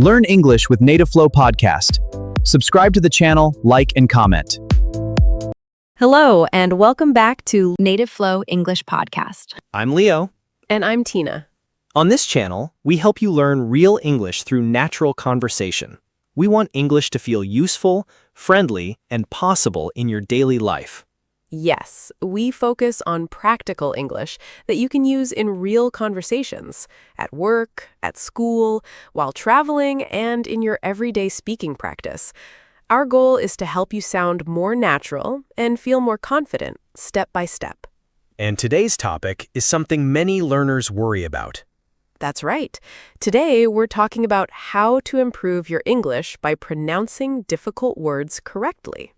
Learn English with Native Flow podcast. Subscribe to the channel, like, and comment. Hello, and welcome back to Native Flow English Podcast. I'm Leo. And I'm Tina. On this channel, we help you learn real English through natural conversation. We want English to feel useful, friendly, and possible in your daily life. Yes, we focus on practical English that you can use in real conversations, at work, at school, while traveling, and in your everyday speaking practice. Our goal is to help you sound more natural and feel more confident step by step. And today's topic is something many learners worry about. That's right. Today, we're talking about how to improve your English by pronouncing difficult words correctly.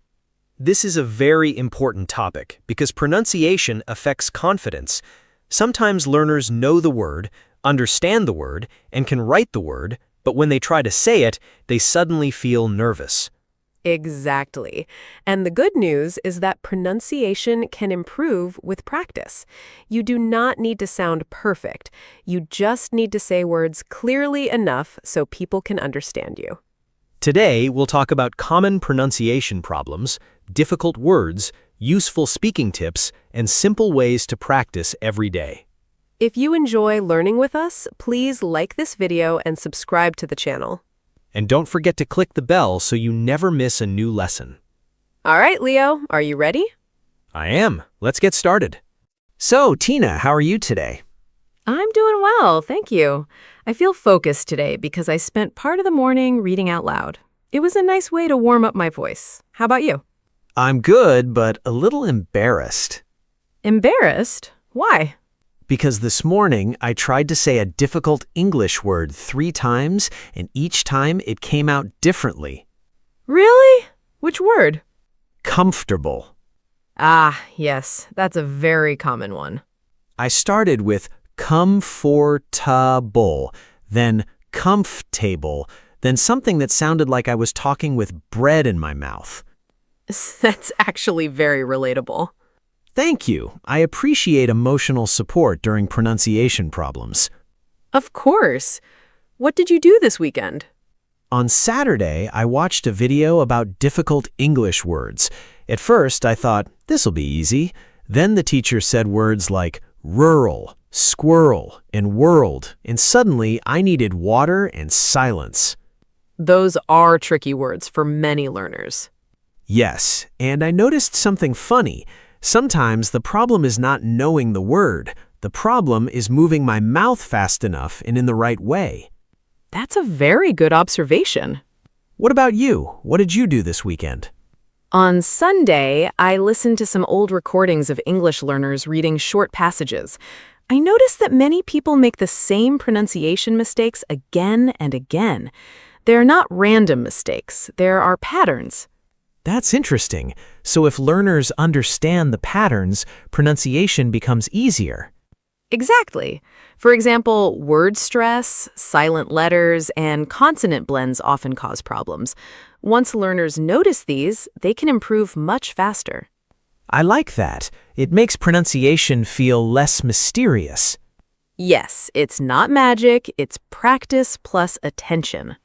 This is a very important topic because pronunciation affects confidence. Sometimes learners know the word, understand the word, and can write the word, but when they try to say it, they suddenly feel nervous. Exactly. And the good news is that pronunciation can improve with practice. You do not need to sound perfect. You just need to say words clearly enough so people can understand you. Today, we'll talk about common pronunciation problems, difficult words, useful speaking tips, and simple ways to practice every day. If you enjoy learning with us, please like this video and subscribe to the channel. And don't forget to click the bell so you never miss a new lesson. All right, Leo, are you ready? I am. Let's get started. So, Tina, how are you today? I'm doing well, thank you. I feel focused today because I spent part of the morning reading out loud. It was a nice way to warm up my voice. How about you? I'm good, but a little embarrassed. Embarrassed? Why? Because this morning, I tried to say a difficult English word 3 times, and each time it came out differently. Really? Which word? Comfortable. Ah, yes, that's a very common one. I started with comfortable, then comfortable, then something that sounded like I was talking with bread in my mouth. That's actually very relatable. Thank you. I appreciate emotional support during pronunciation problems. Of course. What did you do this weekend? On Saturday, I watched a video about difficult English words. At first, I thought, this'll be easy. Then the teacher said words like rural, squirrel, and world, and suddenly I needed water and silence. Those are tricky words for many learners. Yes, and I noticed something funny. Sometimes the problem is not knowing the word. The problem is moving my mouth fast enough and in the right way. That's a very good observation. What about you? What did you do this weekend? On Sunday, I listened to some old recordings of English learners reading short passages. I noticed that many people make the same pronunciation mistakes again and again. They're not random mistakes. There are patterns. That's interesting. So if learners understand the patterns, pronunciation becomes easier. Exactly. For example, word stress, silent letters, and consonant blends often cause problems. Once learners notice these, they can improve much faster. I like that. It makes pronunciation feel less mysterious. Yes, it's not magic, it's practice plus attention.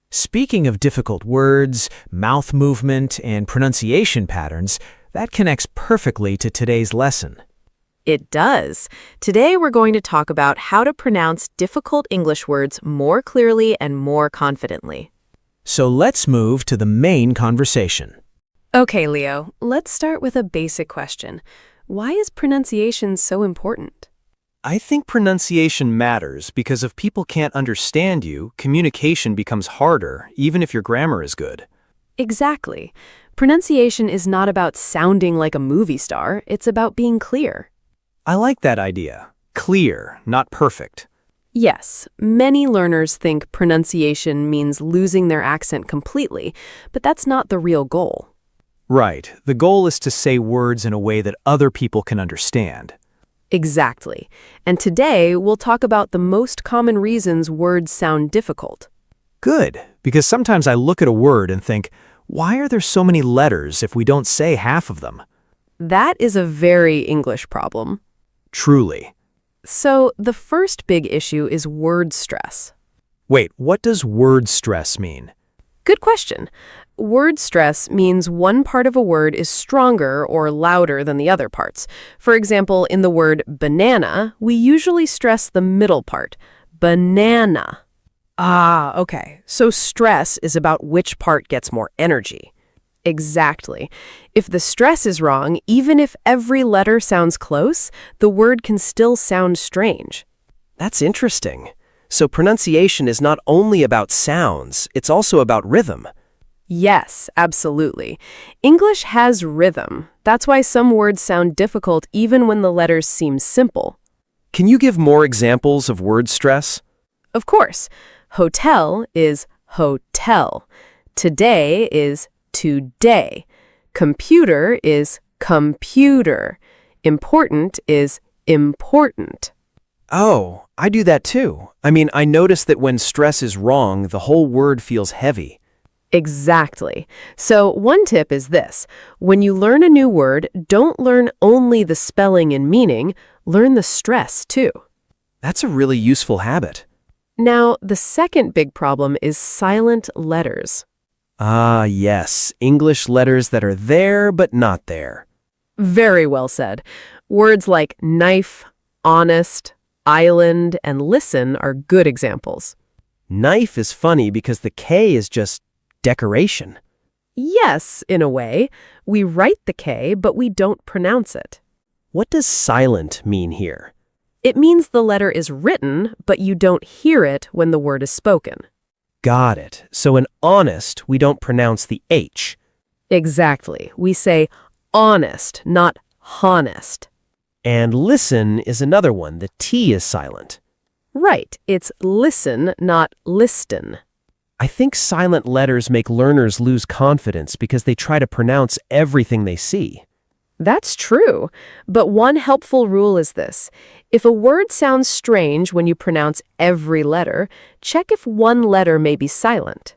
Speaking of difficult words, mouth movement, and pronunciation patterns, that connects perfectly to today's lesson. It does. Today we're going to talk about how to pronounce difficult English words more clearly and more confidently. So let's move to the main conversation. Okay, Leo, let's start with a basic question. Why is pronunciation so important? I think pronunciation matters because if people can't understand you, communication becomes harder, even if your grammar is good. Exactly. Pronunciation is not about sounding like a movie star, it's about being clear. I like that idea. Clear, not perfect. Yes, many learners think pronunciation means losing their accent completely, but that's not the real goal. Right. The goal is to say words in a way that other people can understand. Exactly. And today, we'll talk about the most common reasons words sound difficult. Good, because sometimes I look at a word and think, why are there so many letters if we don't say half of them? That is a very English problem. Truly. So, the first big issue is word stress. Wait, what does word stress mean? Good question. Word stress means one part of a word is stronger or louder than the other parts. For example, in the word banana, we usually stress the middle part, banana. Ah, okay. So stress is about which part gets more energy. Exactly. If the stress is wrong, even if every letter sounds close, the word can still sound strange. That's interesting. So pronunciation is not only about sounds, it's also about rhythm. Yes, absolutely. English has rhythm. That's why some words sound difficult even when the letters seem simple. Can you give more examples of word stress? Of course, hotel is hotel. Today is today. Computer is computer. Important is important. Oh, I do that too. I notice that when stress is wrong, the whole word feels heavy. Exactly. So one tip is this. When you learn a new word, don't learn only the spelling and meaning, learn the stress too. That's a really useful habit. Now, the second big problem is silent letters. Ah, yes, English letters that are there but not there. Very well said. Words like knife, honest, island, and listen are good examples. Knife is funny because the K is just decoration. Yes, in a way. We write the K, but we don't pronounce it. What does silent mean here? It means the letter is written, but you don't hear it when the word is spoken. Got it. So in honest, we don't pronounce the H. Exactly. We say honest, not honest. And listen is another one. The T is silent. Right. It's listen, not listen. I think silent letters make learners lose confidence because they try to pronounce everything they see. That's true. But one helpful rule is this. If a word sounds strange when you pronounce every letter, check if one letter may be silent.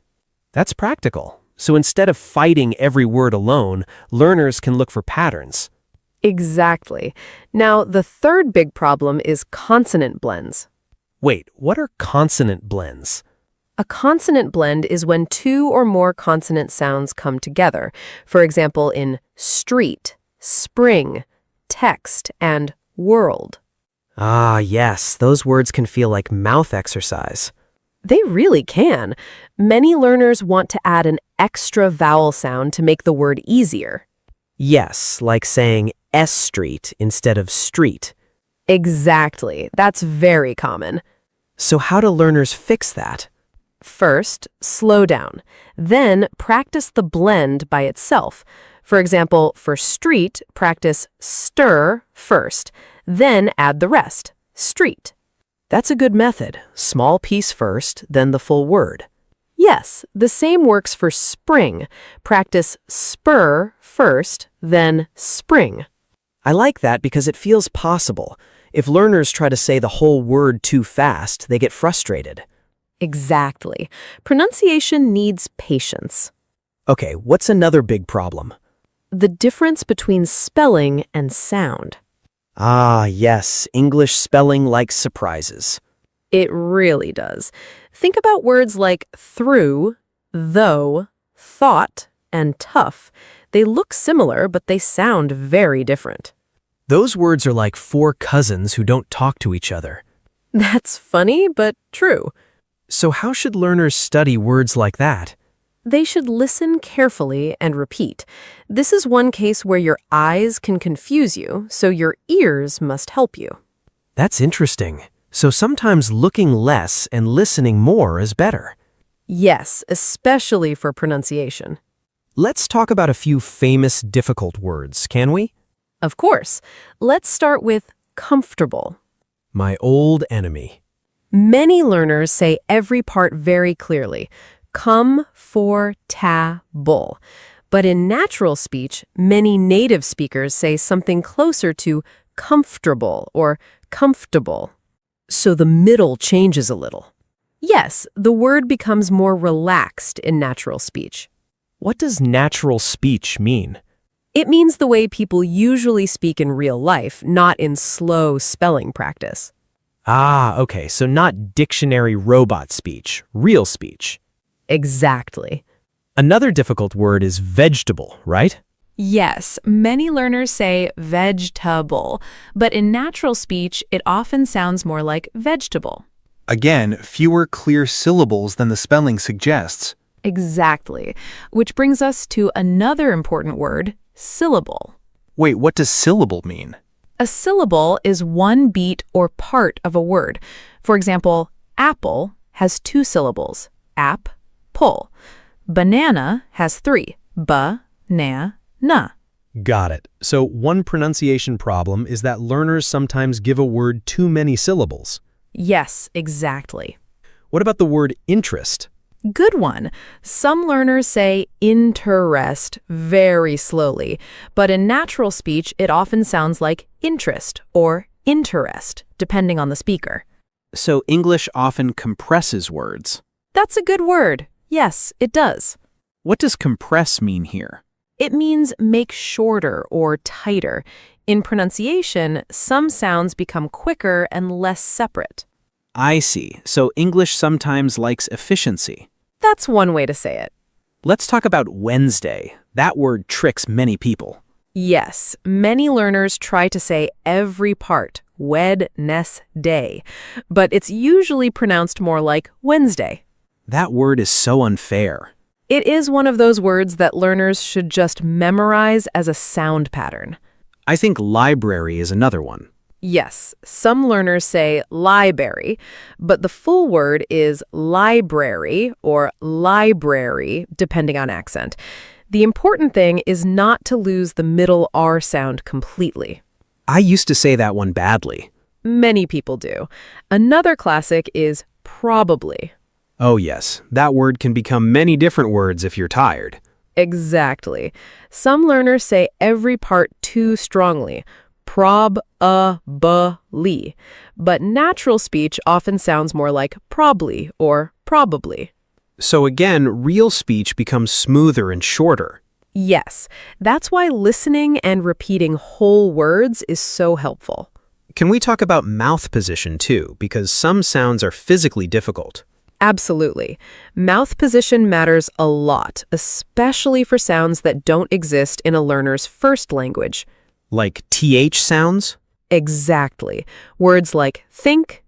That's practical. So instead of fighting every word alone, learners can look for patterns. Exactly. Now, the third big problem is consonant blends. Wait, what are consonant blends? A consonant blend is when two or more consonant sounds come together. For example, in street, spring, text, and world. Ah, yes, those words can feel like mouth exercise. They really can. Many learners want to add an extra vowel sound to make the word easier. Yes, like saying S street instead of street. Exactly. That's very common. So how do learners fix that? First, slow down. Then, practice the blend by itself. For example, for street, practice stir first, then add the rest, street. That's a good method. Small piece first, then the full word. Yes, the same works for spring. Practice spur first, then spring. I like that because it feels possible. If learners try to say the whole word too fast, they get frustrated. Exactly. Pronunciation needs patience. Okay, what's another big problem? The difference between spelling and sound. Ah, yes, English spelling likes surprises. It really does. Think about words like through, though, thought, and tough. They look similar, but they sound very different. Those words are like four cousins who don't talk to each other. That's funny, but true. So how should learners study words like that? They should listen carefully and repeat. This is one case where your eyes can confuse you, so your ears must help you. That's interesting. So sometimes looking less and listening more is better. Yes, especially for pronunciation. Let's talk about a few famous difficult words, can we? Of course. Let's start with comfortable. My old enemy. Many learners say every part very clearly. Comfortable. But in natural speech, many native speakers say something closer to comfortable or comfortable. So the middle changes a little. Yes, the word becomes more relaxed in natural speech. What does natural speech mean? It means the way people usually speak in real life, not in slow spelling practice. Ah, okay, so not dictionary robot speech, real speech. Exactly. Another difficult word is vegetable, right? Yes, many learners say vegetable, but in natural speech, it often sounds more like vegetable. Again, fewer clear syllables than the spelling suggests. Exactly, which brings us to another important word, syllable. Wait, what does syllable mean? A syllable is one beat or part of a word. For example, apple has 2 syllables, ap, pull. Banana has 3, ba-na-na. Got it. So one pronunciation problem is that learners sometimes give a word too many syllables. Yes, exactly. What about the word interest? Good one. Some learners say interest very slowly, but in natural speech, it often sounds like interest or interest, depending on the speaker. So English often compresses words. That's a good word. Yes, it does. What does compress mean here? It means make shorter or tighter. In pronunciation, some sounds become quicker and less separate. I see. So English sometimes likes efficiency. That's one way to say it. Let's talk about Wednesday. That word tricks many people. Yes, many learners try to say every part, Wednesday, but it's usually pronounced more like Wednesday. That word is so unfair. It is one of those words that learners should just memorize as a sound pattern. I think library is another one. Yes, some learners say library, but the full word is library or library, depending on accent. The important thing is not to lose the middle R sound completely. I used to say that one badly. Many people do. Another classic is probably. Oh yes, that word can become many different words if you're tired. Exactly. Some learners say every part too strongly, probably, but natural speech often sounds more like probably or probably. So again, real speech becomes smoother and shorter. Yes, that's why listening and repeating whole words is so helpful. Can we talk about mouth position too? Because some sounds are physically difficult. Absolutely. Mouth position matters a lot, especially for sounds that don't exist in a learner's first language. Like TH sounds? Exactly. Words like think,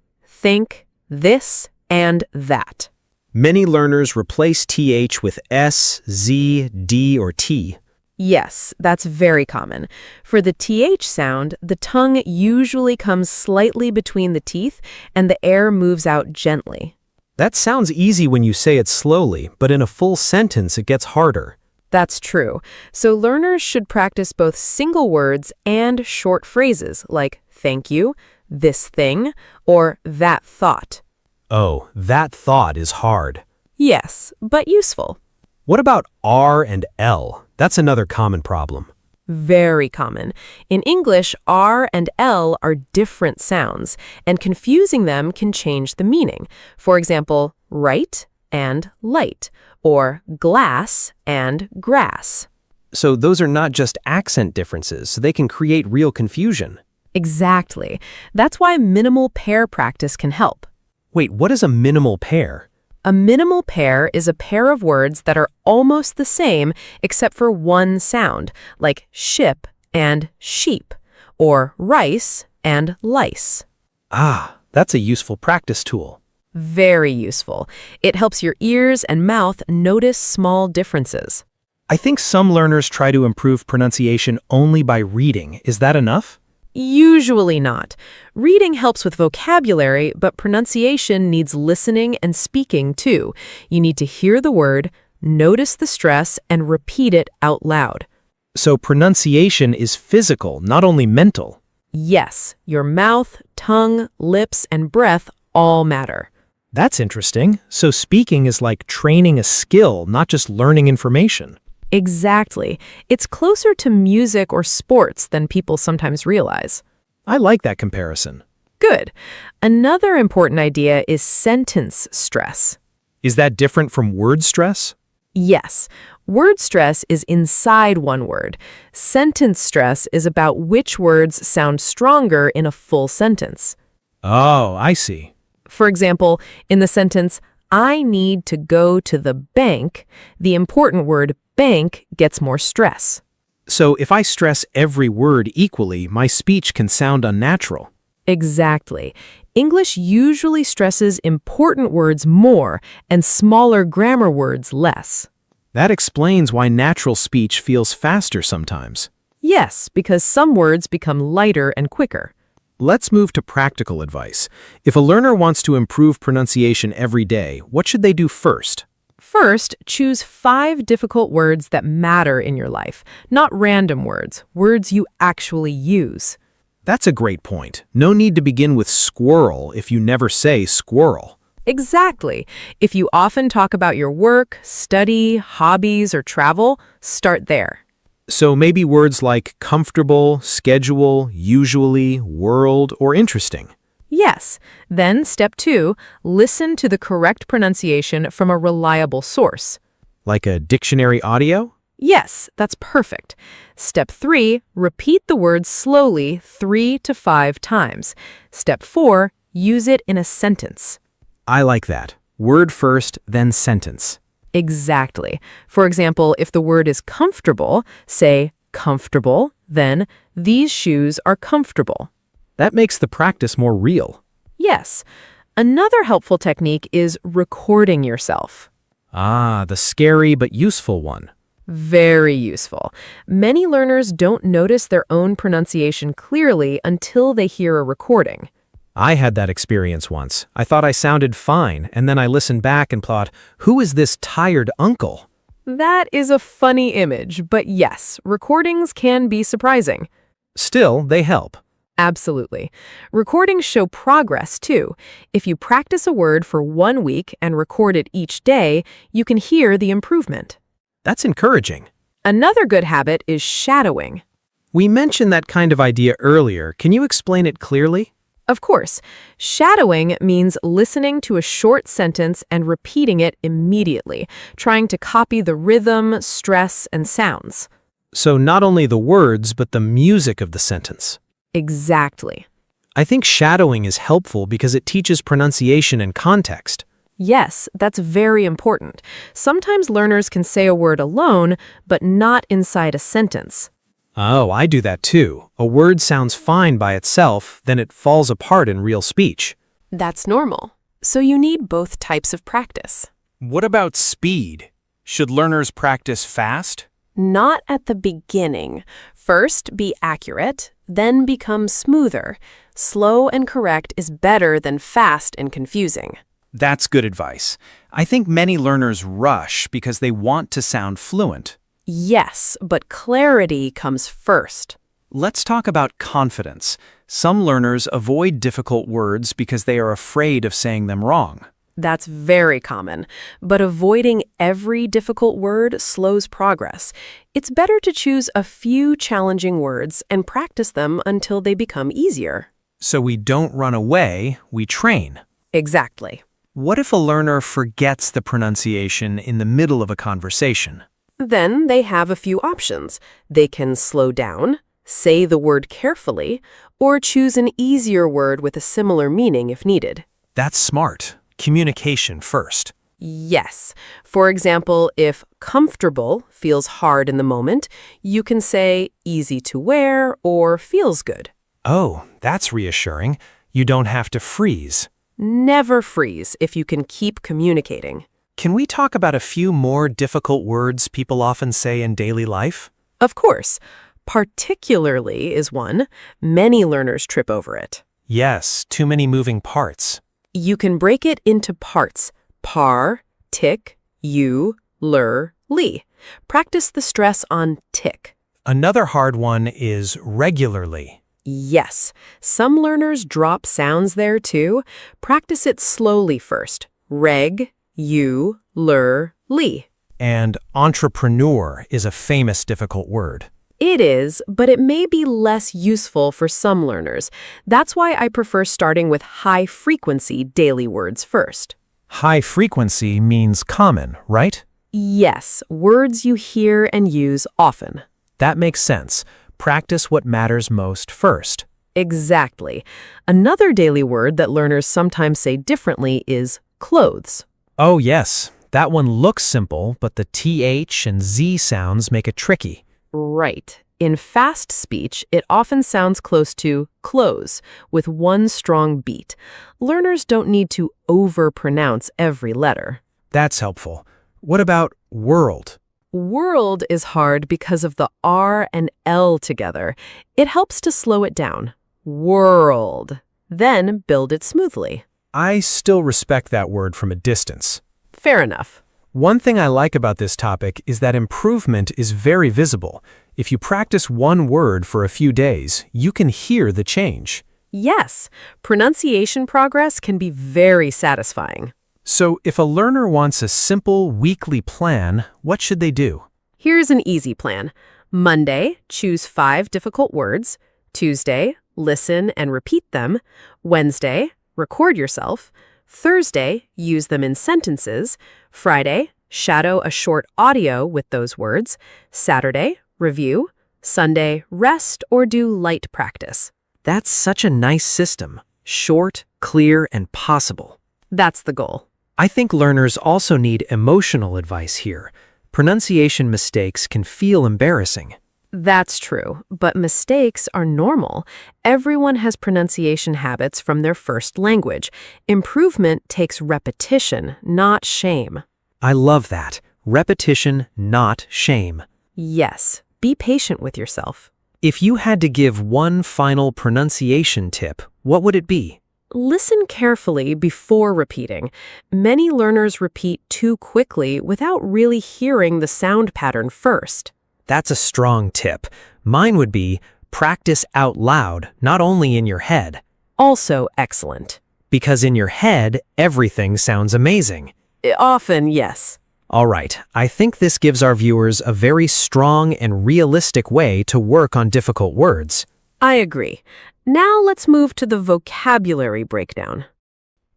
this, and that. Many learners replace TH with S, Z, D, or T. Yes, that's very common. For the TH sound, the tongue usually comes slightly between the teeth and the air moves out gently. That sounds easy when you say it slowly, but in a full sentence it gets harder. That's true. So learners should practice both single words and short phrases like thank you, this thing, or that thought. Oh, that thought is hard. Yes, but useful. What about R and L? That's another common problem. Very common. In English, R and L are different sounds, and confusing them can change the meaning. For example, right and light, or glass and grass. So those are not just accent differences, so they can create real confusion. Exactly. That's why minimal pair practice can help. Wait, what is a minimal pair? A minimal pair is a pair of words that are almost the same except for one sound, like ship and sheep, or rice and lice. Ah, that's a useful practice tool. Very useful. It helps your ears and mouth notice small differences. I think some learners try to improve pronunciation only by reading. Is that enough? Usually not. Reading helps with vocabulary, but pronunciation needs listening and speaking too. You need to hear the word, notice the stress, and repeat it out loud. So pronunciation is physical, not only mental. Yes, your mouth, tongue, lips, and breath all matter. That's interesting. So speaking is like training a skill, not just learning information. Exactly. It's closer to music or sports than people sometimes realize. I like that comparison. Good. Another important idea is sentence stress. Is that different from word stress? Yes. Word stress is inside one word. Sentence stress is about which words sound stronger in a full sentence. Oh, I see. For example, in the sentence, I need to go to the bank, the important word bank gets more stress. So if I stress every word equally, my speech can sound unnatural. Exactly. English usually stresses important words more and smaller grammar words less. That explains why natural speech feels faster sometimes. Yes, because some words become lighter and quicker. Let's move to practical advice. If a learner wants to improve pronunciation every day, what should they do first? First, choose 5 difficult words that matter in your life, not random words, words you actually use. That's a great point. No need to begin with squirrel if you never say squirrel. Exactly. If you often talk about your work, study, hobbies, or travel, start there. So maybe words like comfortable, schedule, usually, world, or interesting. Yes. Then, step 2, listen to the correct pronunciation from a reliable source. Like a dictionary audio? Yes, that's perfect. Step 3, repeat the words slowly 3 to 5 times. Step 4, use it in a sentence. I like that. Word first, then sentence. Exactly. For example, if the word is comfortable, say comfortable, then these shoes are comfortable. That makes the practice more real. Yes. Another helpful technique is recording yourself. Ah, the scary but useful one. Very useful. Many learners don't notice their own pronunciation clearly until they hear a recording. I had that experience once. I thought I sounded fine, and then I listened back and thought, who is this tired uncle? That is a funny image, but yes, recordings can be surprising. Still, they help. Absolutely. Recordings show progress, too. If you practice a word for 1 week and record it each day, you can hear the improvement. That's encouraging. Another good habit is shadowing. We mentioned that kind of idea earlier. Can you explain it clearly? Of course, shadowing means listening to a short sentence and repeating it immediately, trying to copy the rhythm, stress, and sounds. So not only the words, but the music of the sentence. Exactly. I think shadowing is helpful because it teaches pronunciation and context. Yes, that's very important. Sometimes learners can say a word alone, but not inside a sentence. Oh, I do that too. A word sounds fine by itself, then it falls apart in real speech. That's normal. So you need both types of practice. What about speed? Should learners practice fast? Not at the beginning. First, be accurate, then become smoother. Slow and correct is better than fast and confusing. That's good advice. I think many learners rush because they want to sound fluent. Yes, but clarity comes first. Let's talk about confidence. Some learners avoid difficult words because they are afraid of saying them wrong. That's very common, but avoiding every difficult word slows progress. It's better to choose a few challenging words and practice them until they become easier. So we don't run away, we train. Exactly. What if a learner forgets the pronunciation in the middle of a conversation? Then they have a few options. They can slow down, say the word carefully, or choose an easier word with a similar meaning if needed. That's smart. Communication first. Yes. For example, if comfortable feels hard in the moment, you can say easy to wear or feels good. Oh, that's reassuring. You don't have to freeze. Never freeze if you can keep communicating. Can we talk about a few more difficult words people often say in daily life? Of course. Particularly is one. Many learners trip over it. Yes, too many moving parts. You can break it into parts. Par, tick, you, lur, li. Practice the stress on tick. Another hard one is regularly. Yes, some learners drop sounds there too. Practice it slowly first. Reg, you, lur, li. And entrepreneur is a famous difficult word. It is, but it may be less useful for some learners. That's why I prefer starting with high-frequency daily words first. High frequency means common, right? Yes, words you hear and use often. That makes sense. Practice what matters most first. Exactly. Another daily word that learners sometimes say differently is clothes. Oh, yes. That one looks simple, but the TH and Z sounds make it tricky. Right. In fast speech, it often sounds close to close, with one strong beat. Learners don't need to overpronounce every letter. That's helpful. What about world? World is hard because of the R and L together. It helps to slow it down. World. Then build it smoothly. I still respect that word from a distance. Fair enough. One thing I like about this topic is that improvement is very visible. If you practice one word for a few days, you can hear the change. Yes, pronunciation progress can be very satisfying. So if a learner wants a simple weekly plan, what should they do? Here's an easy plan. Monday, choose 5 difficult words. Tuesday, listen and repeat them. Wednesday, record yourself. Thursday, use them in sentences. Friday, shadow a short audio with those words. Saturday, review. Sunday, rest or do light practice. That's such a nice system. Short, clear, and possible. That's the goal. I think learners also need emotional advice here. Pronunciation mistakes can feel embarrassing. That's true, but mistakes are normal. Everyone has pronunciation habits from their first language. Improvement takes repetition, not shame. I love that. Repetition, not shame. Yes, be patient with yourself. If you had to give one final pronunciation tip, what would it be? Listen carefully before repeating. Many learners repeat too quickly without really hearing the sound pattern first. That's a strong tip. Mine would be practice out loud, not only in your head. Also excellent. Because in your head, everything sounds amazing. Often, yes. All right, I think this gives our viewers a very strong and realistic way to work on difficult words. I agree. Now let's move to the vocabulary breakdown.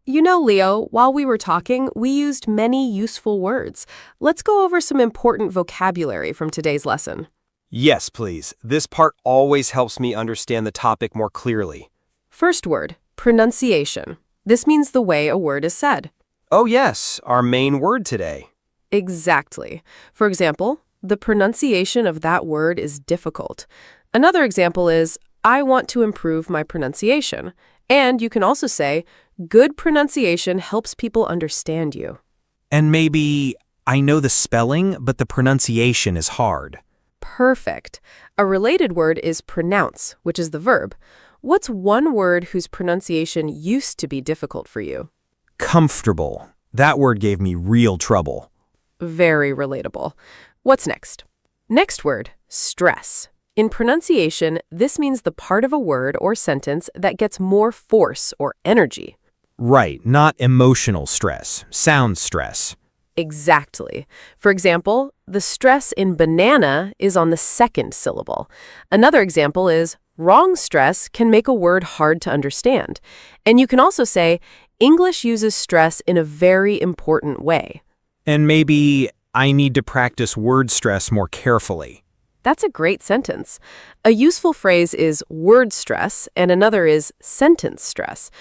You know, Leo, while we were talking, we used many useful words. Let's go over some important vocabulary from today's lesson. Yes, please. This part always helps me understand the topic more clearly. First word, pronunciation. This means the way a word is said. Oh yes, our main word today. Exactly. For example, the pronunciation of that word is difficult. Another example is, I want to improve my pronunciation. And you can also say, good pronunciation helps people understand you. And maybe, I know the spelling, but the pronunciation is hard. Perfect. A related word is pronounce, which is the verb. What's one word whose pronunciation used to be difficult for you? Comfortable. That word gave me real trouble. Very relatable. What's next? Next word, stress. In pronunciation, this means the part of a word or sentence that gets more force or energy. Right, not emotional stress, sound stress. Exactly. For example, the stress in banana is on the second syllable. Another example is wrong stress can make a word hard to understand. And you can also say English uses stress in a very important way. And maybe I need to practice word stress more carefully. That's a great sentence. A useful phrase is word stress and another is sentence stress.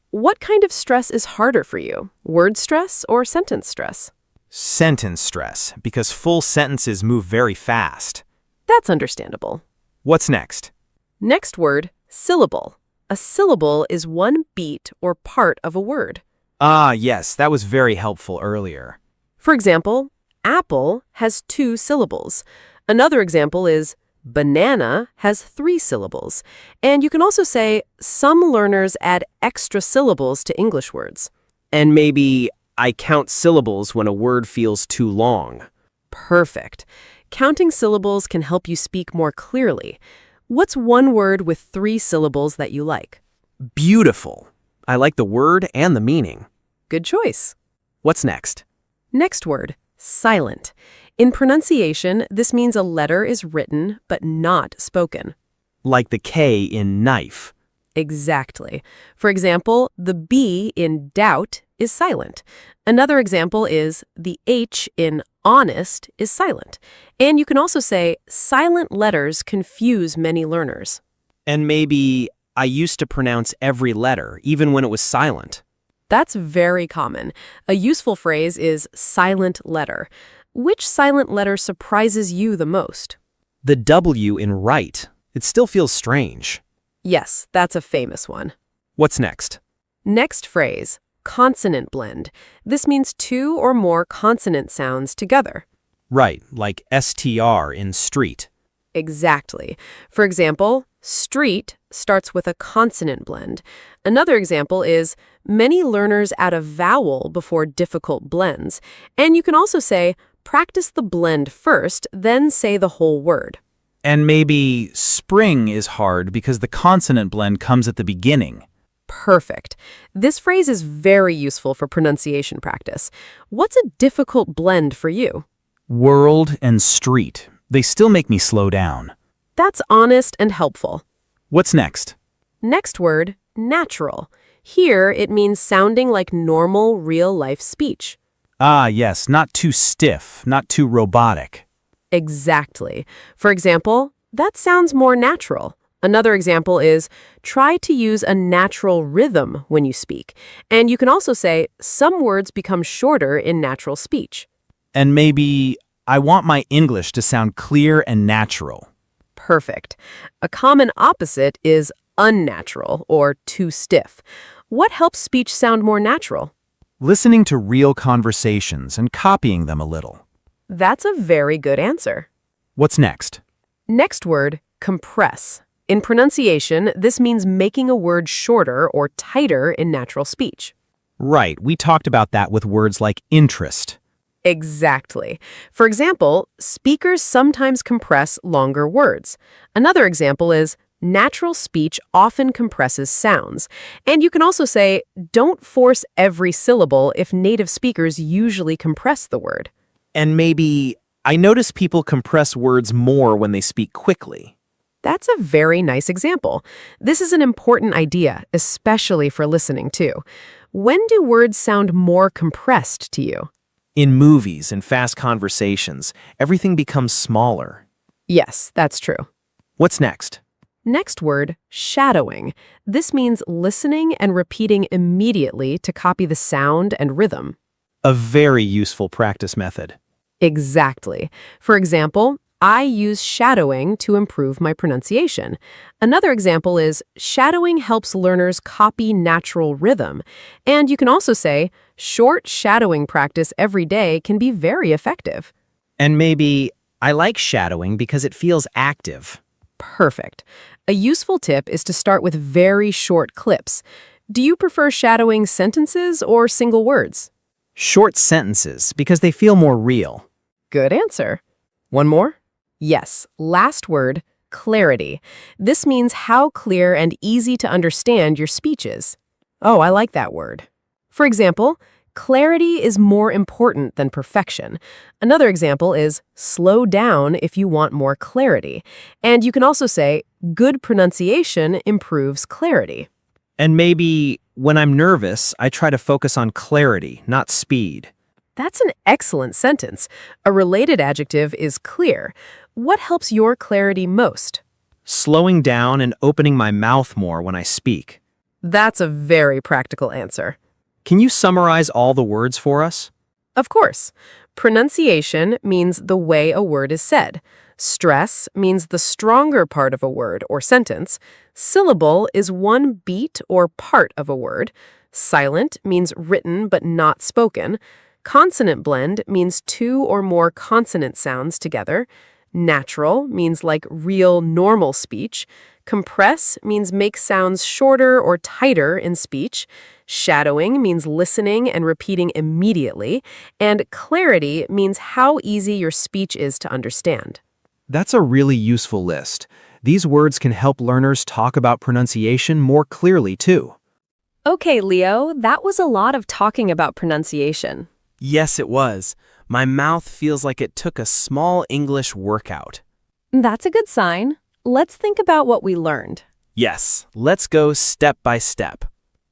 What kind of stress is harder for you, word stress or sentence stress? Sentence stress, because full sentences move very fast. That's understandable. What's next? Next word, syllable. A syllable is one beat or part of a word. Ah, yes, that was very helpful earlier. For example, apple has 2 syllables. Another example is banana has 3 syllables. And you can also say some learners add extra syllables to English words. And maybe I count syllables when a word feels too long. Perfect. Counting syllables can help you speak more clearly. What's one word with 3 syllables that you like? Beautiful. I like the word and the meaning. Good choice. What's next? Next word, silent. In pronunciation, this means a letter is written but not spoken. Like the K in knife. Exactly. For example, the B in doubt is silent. Another example is the H in honest is silent. And you can also say silent letters confuse many learners. And maybe I used to pronounce every letter, even when it was silent. That's very common. A useful phrase is silent letter. Which silent letter surprises you the most? The W in right. It still feels strange. Yes, that's a famous one. What's next? Next phrase, consonant blend. This means two or more consonant sounds together. Right, like STR in street. Exactly. For example, street starts with a consonant blend. Another example is many learners add a vowel before difficult blends. And you can also say, practice the blend first, then say the whole word. And maybe spring is hard because the consonant blend comes at the beginning. Perfect. This phrase is very useful for pronunciation practice. What's a difficult blend for you? World and street. They still make me slow down. That's honest and helpful. What's next? Next word, natural. Here, it means sounding like normal, real-life speech. Ah, yes, not too stiff, not too robotic. Exactly. For example, that sounds more natural. Another example is, try to use a natural rhythm when you speak. And you can also say, some words become shorter in natural speech. And maybe, I want my English to sound clear and natural. Perfect. A common opposite is unnatural or too stiff. What helps speech sound more natural? Listening to real conversations and copying them a little. That's a very good answer. What's next? Next word, compress. In pronunciation, this means making a word shorter or tighter in natural speech. Right, we talked about that with words like interest. Exactly. For example, speakers sometimes compress longer words. Another example is, natural speech often compresses sounds. And you can also say, don't force every syllable if native speakers usually compress the word. And maybe, I notice people compress words more when they speak quickly. That's a very nice example. This is an important idea, especially for listening too. When do words sound more compressed to you? In movies and fast conversations, everything becomes smaller. Yes, that's true. What's next? Next word, shadowing. This means listening and repeating immediately to copy the sound and rhythm. A very useful practice method. Exactly. For example, I use shadowing to improve my pronunciation. Another example is, shadowing helps learners copy natural rhythm. And you can also say, short shadowing practice every day can be very effective. And maybe, I like shadowing because it feels active. Perfect. A useful tip is to start with very short clips. Do you prefer shadowing sentences or single words? Short sentences because they feel more real. Good answer. One more? Yes, last word, clarity. This means how clear and easy to understand your speech is. Oh, I like that word. For example, clarity is more important than perfection. Another example is slow down if you want more clarity. And you can also say good pronunciation improves clarity. And maybe, when I'm nervous, I try to focus on clarity, not speed. That's an excellent sentence. A related adjective is clear. What helps your clarity most? Slowing down and opening my mouth more when I speak. That's a very practical answer. Can you summarize all the words for us? Of course. Pronunciation means the way a word is said. Stress means the stronger part of a word or sentence. Syllable is one beat or part of a word. Silent means written but not spoken. Consonant blend means two or more consonant sounds together. Natural means like real, normal speech. Compress means make sounds shorter or tighter in speech. Shadowing means listening and repeating immediately. And clarity means how easy your speech is to understand. That's a really useful list. These words can help learners talk about pronunciation more clearly, too. Okay, Leo, that was a lot of talking about pronunciation. Yes, it was. My mouth feels like it took a small English workout. That's a good sign. Let's think about what we learned. Yes, let's go step by step.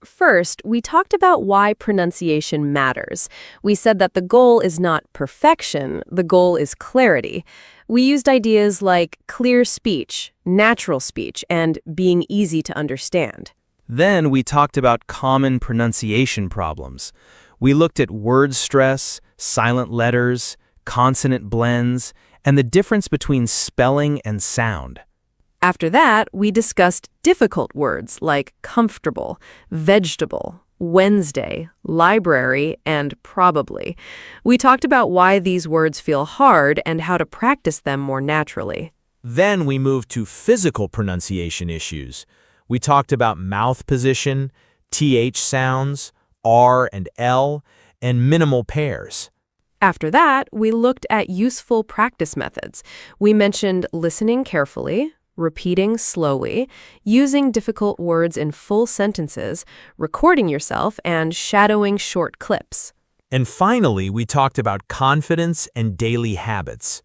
First, we talked about why pronunciation matters. We said that the goal is not perfection, the goal is clarity. We used ideas like clear speech, natural speech, and being easy to understand. Then we talked about common pronunciation problems. We looked at word stress, silent letters, consonant blends, and the difference between spelling and sound. After that, we discussed difficult words like comfortable, vegetable, Wednesday, library, and probably. We talked about why these words feel hard and how to practice them more naturally. Then we moved to physical pronunciation issues. We talked about mouth position, TH sounds, R and L, and minimal pairs. After that, we looked at useful practice methods. We mentioned listening carefully, repeating slowly, using difficult words in full sentences, recording yourself, and shadowing short clips. And finally, we talked about confidence and daily habits.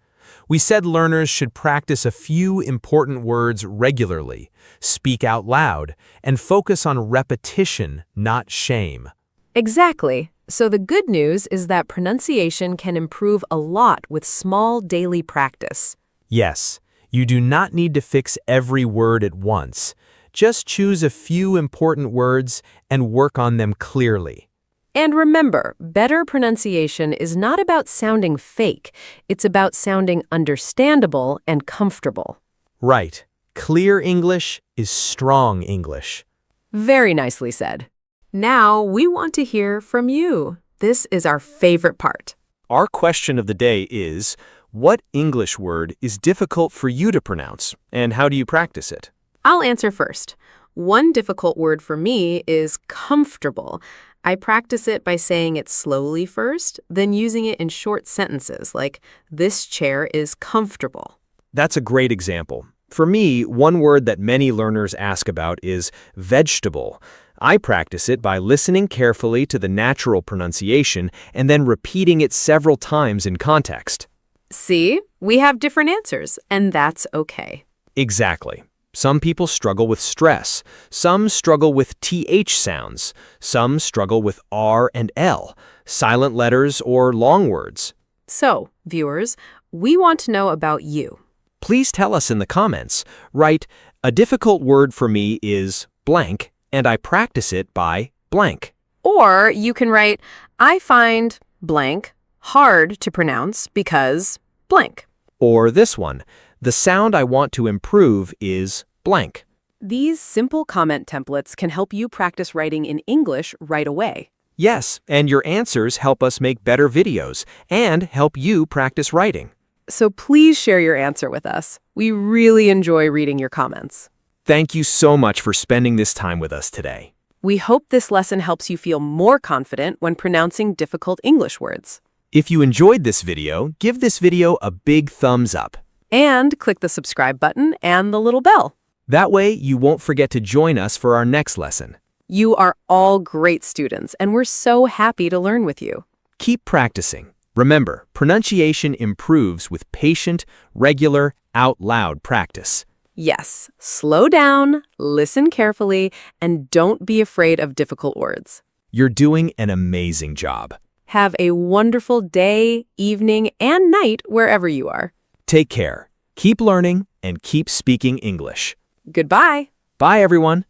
We said learners should practice a few important words regularly, speak out loud, and focus on repetition, not shame. Exactly. So the good news is that pronunciation can improve a lot with small daily practice. Yes, you do not need to fix every word at once. Just choose a few important words and work on them clearly. And remember, better pronunciation is not about sounding fake. It's about sounding understandable and comfortable. Right. Clear English is strong English. Very nicely said. Now we want to hear from you. This is our favorite part. Our question of the day is, what English word is difficult for you to pronounce, and how do you practice it? I'll answer first. One difficult word for me is comfortable. I practice it by saying it slowly first, then using it in short sentences like, this chair is comfortable. That's a great example. For me, one word that many learners ask about is vegetable. I practice it by listening carefully to the natural pronunciation and then repeating it several times in context. See, we have different answers, and that's okay. Exactly. Some people struggle with stress. Some struggle with TH sounds. Some struggle with R and L, silent letters or long words. So, viewers, we want to know about you. Please tell us in the comments. Write, a difficult word for me is blank, and I practice it by blank. Or you can write, I find blank hard to pronounce because blank. Or this one, the sound I want to improve is blank. These simple comment templates can help you practice writing in English right away. Yes, and your answers help us make better videos and help you practice writing. So please share your answer with us. We really enjoy reading your comments. Thank you so much for spending this time with us today. We hope this lesson helps you feel more confident when pronouncing difficult English words. If you enjoyed this video, give this video a big thumbs up. And click the subscribe button and the little bell. That way, you won't forget to join us for our next lesson. You are all great students, and we're so happy to learn with you. Keep practicing. Remember, pronunciation improves with patient, regular, out-loud practice. Yes, slow down, listen carefully, and don't be afraid of difficult words. You're doing an amazing job. Have a wonderful day, evening, and night wherever you are. Take care. Keep learning and keep speaking English. Goodbye. Bye, everyone.